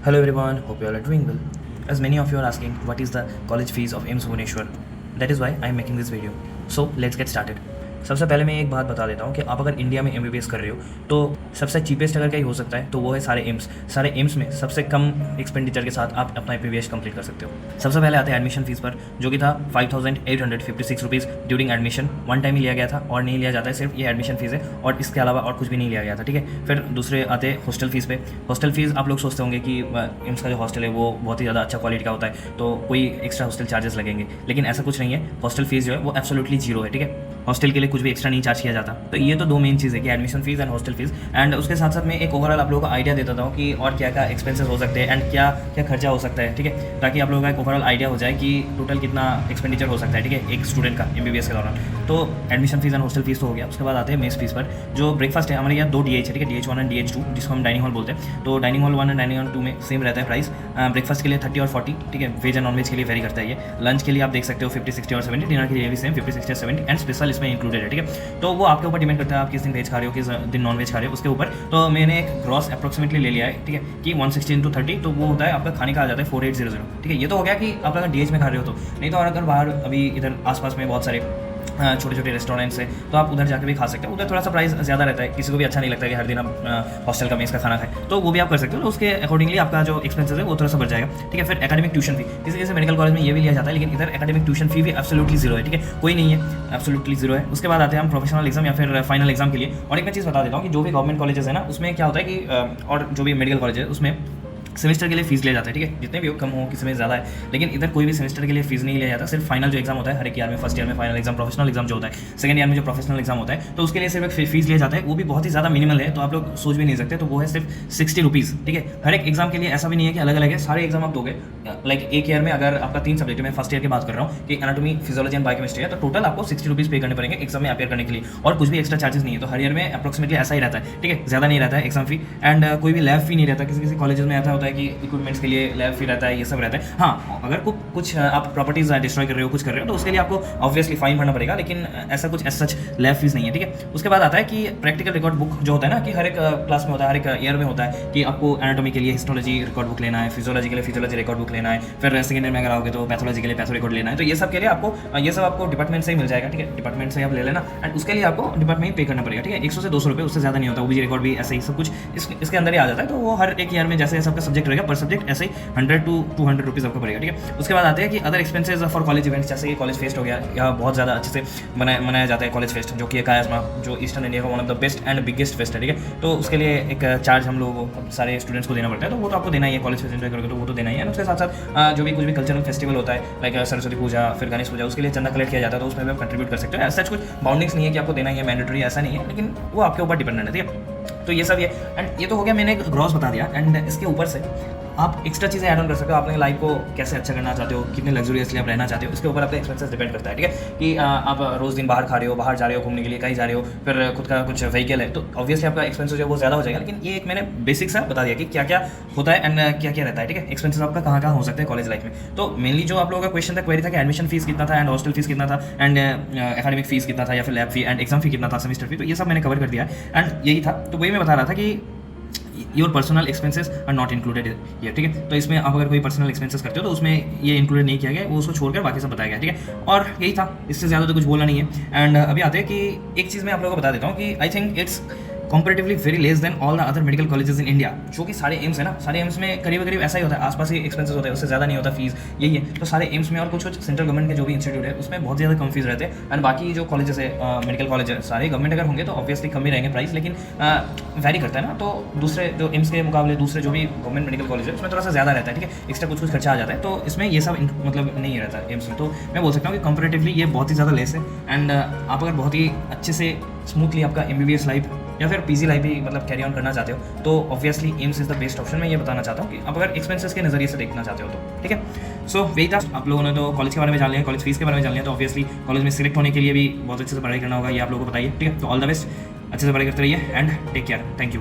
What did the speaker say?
Hello everyone, hope you all are doing well. As many of you are asking what is the college fees of AIIMS Bhubaneswar, that is why I am making this video. So let's get started. सबसे पहले मैं एक बात बता देता हूँ कि आप अगर इंडिया में MBBS कर रहे हो तो सबसे चीपेस्ट अगर कहीं हो सकता है तो वो है सारे एम्स में सबसे कम एक्सपेंडिचर के साथ आप अपना MBBS कंप्लीट कर सकते हो। सबसे पहले आते हैं एडमिशन फीस पर, जो कि था 5856 rupees during admission. One time ही लिया गया था और नहीं लिया जाता है, सिर्फ ये एडमिशन फीस है और इसके अलावा और कुछ भी नहीं लिया गया था, ठीक है। फिर दूसरे आते हैं हॉस्टल फीस पे। हॉस्टल फीस आप लोग सोचते होंगे कि एम्स का जो हॉस्टल है वो बहुत ही ज़्यादा अच्छा क्वालिटी का होता है तो कोई एक्स्ट्रा हॉस्टल चार्जेस लगेंगे, लेकिन ऐसा कुछ नहीं है। हॉस्टल फीस जो है वो एब्सोल्युटली जीरो है, ठीक है। हॉस्टल के लिए कुछ भी एक्स्ट्रा नहीं चार्ज किया जाता। तो ये तो दो मेन चीज़ है कि admission fees and hostel fees. And उसके साथ साथ मैं एक ओवरऑल आप लोगों को आइडिया देता हूँ कि और क्या क्या एक्सपेंसेस हो सकते हैं एंड क्या क्या खर्चा हो सकता है, ठीक है, ताकि आप लोगों का एक ओवरऑल आइडिया हो जाए कि टोटल कितना एक्सपेंडिचर हो सकता है, ठीक है, एक स्टूडेंट का MBBS के दौरान। तो admission fees and hostel fees तो हो गया। उसके बाद आते हैं मेस फीस पर। जो ब्रेकफास्ट है हमारे यहाँ 2 DH है, ठीक है, DH1 एंड DH2, जिसको हम डाइनिंग हॉल बोलते हैं। तो dining hall 1 and dining hall 2 में सेम रहता है प्राइस। ब्रेकफास्ट के लिए 30 और 40, ठीक है, वेज एंड नॉन वेज के लिए वेरी करता है ये। लंच के लिए आप देख सकते हो 50, 60 और 70, डिनर के लिए भी सेम 50, 60 और 70 एंड स्पेशल इसमें इंक्लूडेड है, ठीक है। तो वो आपके ऊपर डिपेंड करता है आप किस दिन वेज खा रहे हो, किस दिन नॉन वेज खा रहे हो, उसके ऊपर। तो मैंने एक ग्रॉस अप्रोक्सीमेटली ले लिया है, ठीक है, कि 160 into 30, तो वो होता है आपका खाने का आ जाता है 4800, ठीक है। ये तो हो गया कि आप अगर DH में खा रहे हो तो, नहीं तो और अगर बाहर अभी इधर आसपास में बहुत सारे छोटे छोटे रेस्टोरेंट्स हैं तो आप उधर जाकर भी खा सकते हो। उधर थोड़ा सा प्राइस ज़्यादा रहता है, किसी को भी अच्छा नहीं लगता कि हर दिन आप हॉस्टल का मेस का खाना खाएं, तो वो भी आप कर सकते हो। तो उसके अकॉर्डिंगली आपका जो एक्सपेंसेस है वो थोड़ा सा बढ़ जाएगा, ठीक है। फिर एकेडमिक ट्यूशन फी, किसी जैसे मेडिकल कॉलेज में ये भी लिया जाता है, लेकिन इधर एकेडमिक ट्यूशन फी भी एब्सोल्युटली जीरो है, ठीक है, कोई नहीं है, एब्सोल्युटली जीरो है। उसके बाद आते हैं हम प्रोफेशनल एग्जाम या फिर फाइनल एग्जाम के लिए। और एक मैं चीज़ बता देता हूँ कि जो भी गवर्नमेंट कॉलेजेस है ना उसमें क्या होता है कि और जो भी मेडिकल कॉलेज है उसमें सेमेस्टर के लिए फीस लिया जाता है, ठीक है, जितने भी हो, कम हो, किसी में ज़्यादा है, लेकिन इधर कोई भी सेमेस्टर के लिए फीस नहीं लिया जाता। सिर्फ फाइनल जो एग्जाम होता है हर एक ईयर में, फर्स्ट ईयर में फाइनल एग्जाम, प्रोफेशनल एग्जाम जो होता है, सेकंड ईयर में जो प्रोफेशनल एग्जाम होता है, तो उसके लिए सिर्फ एक फीस लिया जाता है। वो भी बहुत ही ज़्यादा मिनिमल है, तो आप लोग सोच भी नहीं सकते। तो वो है सिर्फ 60 रुपीज़, ठीक है, हर एक एग्जाम के लिए। ऐसा भी नहीं है कि अलग अलग है, सारे एग्जाम आप दोगे। लाइक एक ईयर में अगर आपका 3 सब्जेक्ट में, फर्स्ट ईयर की बात कर रहा हूँ कि एनाटॉमी, फिजियोलॉजी एंड बायोकेमिस्ट्री है, तो टोटल आपको 60 रुपीज़ पे करने पड़ेंगे एग्जाम में अपेयर करने के लिए, और कुछ भी एक्स्ट्रा चार्जेस नहीं है। तो हर ईयर में अप्रोक्सीमेटली ऐसा ही रहता है, ठीक है, ज़्यादा नहीं रहता है एग्जाम फी। एंड कोई भी लैब फी नहीं रहता। किसी किसी कॉलेजेस में ऐसा होता है कि इक्विपमेंट्स के लिए लैब फी रहता है, ये सब रहता है। हाँ, अगर कुछ आप प्रॉपर्टीज डिस्ट्रॉय कर रहे हो, कुछ कर रहे हो, तो उसके लिए आपको ऑब्वियसली फाइन भरना पड़ेगा, लेकिन ऐसा कुछ एज सच लैब फीस नहीं है, ठीक है। उसके बाद आता है कि प्रैक्टिकल रिकॉर्ड बुक जो होता है ना, कि हर एक क्लास में होता है, हर एक ईयर में होता है कि आपको एनाटॉमी के लिए हिस्टोलॉजी रिकॉर्ड बुक लेना है, फिजियोलॉजी के लिए फिजियोलॉजी रिकॉर्ड बुक लेना है, फिर सेकंड ईयर में अगर आओगे तो पैथोलॉजी के लिए पैथो रिकॉर्ड लेना है। तो ये सब के लिए आपको ये सब आपको डिपार्टमेंट से ही मिल जाएगा, ठीक है, डिपार्टमेंट से आप ले लेना। एंड उसके लिए आपको डिपार्टमेंट पे करना पड़ेगा, ठीक है, 100 से 200 रुपये, उससे ज़्यादा नहीं होता। वो भी रिकॉर्ड भी ऐसे ही सब कुछ इसके अंदर ही आ जाता है। तो वो हर एक ईयर में जैसे सबका सब्जेक्ट रहेगा, पर सब्जेक्ट ऐसे ही 100 to 200 रुपीज़ आपको पड़ेगा, ठीक है। उसके बाद आते हैं कि other expenses for college events, जैसे कि कॉलेज फेस्ट हो गया, या बहुत ज़्यादा अच्छे से मनाया जाता है कॉलेज फेस्ट, जो कि कायस्मा, जो ईस्टर्न इंडिया का one of the best and biggest fest है, ठीक है। तो उसके लिए एक चार्ज हम लोगों को, सारे स्टूडेंट्स को देना पड़ता है, तो वो तो आपको देना ही है। कॉलेज फेस्ट एंजॉय करोगे तो वो तो देना ही है। उसके साथ साथ जो भी कुछ भी कल्चरल फेस्टिवल होता है, लाइक सरस्वती पूजा, फिर गणेश पूजा, उसके लिए चंदा कलेक्ट किया जाता है, तो उसमें भी आप कंट्रीब्यूट कर सकते हो। ऐसा कुछ बाउंडिंग्स नहीं है कि आपको देना ही है, मैंडेटरी ऐसा नहीं है, लेकिन वो आपके ऊपर डिपेंडेंट है, ठीक है। तो ये सब ये एंड ये तो हो गया, मैंने एक ग्रॉस बता दिया। एंड इसके ऊपर से आप एक्स्ट्रा चीज़ें ऐड ऑन कर सकते हो। आपने लाइफ को कैसे अच्छा करना चाहते हो, कितने लग्जरियसली आप रहना चाहते हो, उसके ऊपर आपके एक्सपेंसेस डिपेंड करता है, ठीक है। कि आप रोज़ दिन बाहर खा रहे हो, बाहर जा रहे हो घूमने के लिए, कहीं जा रहे हो, फिर खुद का कुछ व्हीकल है, तो ऑब्वियसली आपका एक्सपेंसेस जो है वो ज़्यादा हो जाएगा। लेकिन ये एक मैंने बेसिक सा बता दिया कि क्या क्या होता है एंड क्या क्या रहता है, ठीक है, एक्सपेंसेस आपका कहाँ कहाँ हो सकते हैं कॉलेज लाइफ में। तो मेनली जो आप लोगों का क्वेश्चन था, क्वेरी था कि एडमिशन फीस कितना था एंड हॉस्टल फीस कितना था एंड एकेडमिक फीस कितना था, या फिर लैब फी एंड एग्जाम फी कितना था, सेमेस्टर फी, तो ये सब मैंने कवर कर दिया एंड यही था। तो वही मैं बता रहा था कि your personal expenses are not included ये, ठीक है। तो इसमें आप अगर कोई पर्सनल एक्सपेंसेस करते हो तो उसमें ये इंक्लूडेड नहीं किया गया, वो उसको छोड़कर बाकी सब बताया गया, ठीक है। और यही था, इससे ज़्यादा तो कुछ बोलना नहीं है। एंड अभी आते हैं कि एक चीज़ मैं आप लोगों को बता देता हूँ कि I think it's comparatively very less than all the other medical colleges in India. जो कि सारे एम्स है ना, सारे एम्स में करीब करीब ऐसा ही होता है, आसपास ही एक्सपेंसेस होते हैं, उससे ज़्यादा नहीं होता फीस, यही है। तो सारे एम्स में और कुछ सेंट्रल गवर्नमेंट के जो भी इंस्टीट्यूट है उसमें बहुत ज़्यादा कम फीस रहते हैं। एंड बाकी जो कॉलेजेस है, मेडिकल कॉलेज है, सारे गवर्नमेंट अगर होंगे तो ऑब्वियसली कम ही रहेंगे प्राइस, लेकिन वैरी करता है ना। तो दूसरे जो एम्स के मुकाबले दूसरे जो भी गवर्नमेंट मेडिकल कॉलेज है उसमें थोड़ा सा ज़्यादा रहता है, ठीक है, एक्स्ट्रा कुछ खर्चा आ जाता है। तो इसमें ये सब मतलब नहीं रहता है एम्स में। तो मैं बोल सकता हूँ कि कंपेरेटिवली ये बहुत ही ज़्यादा लेस है। एंड आप अगर बहुत ही अच्छे से स्मूथली आपका MBBS लाइफ या फिर PG लाइफ भी मतलब कैरी ऑन करना चाहते हो तो obviously AIIMS is the best option. मैं ये बताना चाहता हूँ कि आप अगर एक्सपेंसेस के नज़रिए से देखना चाहते हो तो, ठीक है। सो वही था, आप लोगों ने तो कॉलेज के बारे में जान लिया, कॉलेज फीस के बारे में जान लिया, तो ऑब्वियसली कॉलेज में सिलेक्ट होने के लिए भी बहुत अच्छे से पढ़ाई करना होगा, ये आप लोगों को बताइए, ठीक है। तो ऑल द बेस्ट, अच्छे से पढ़ाई करते रहिए and take care, thank you.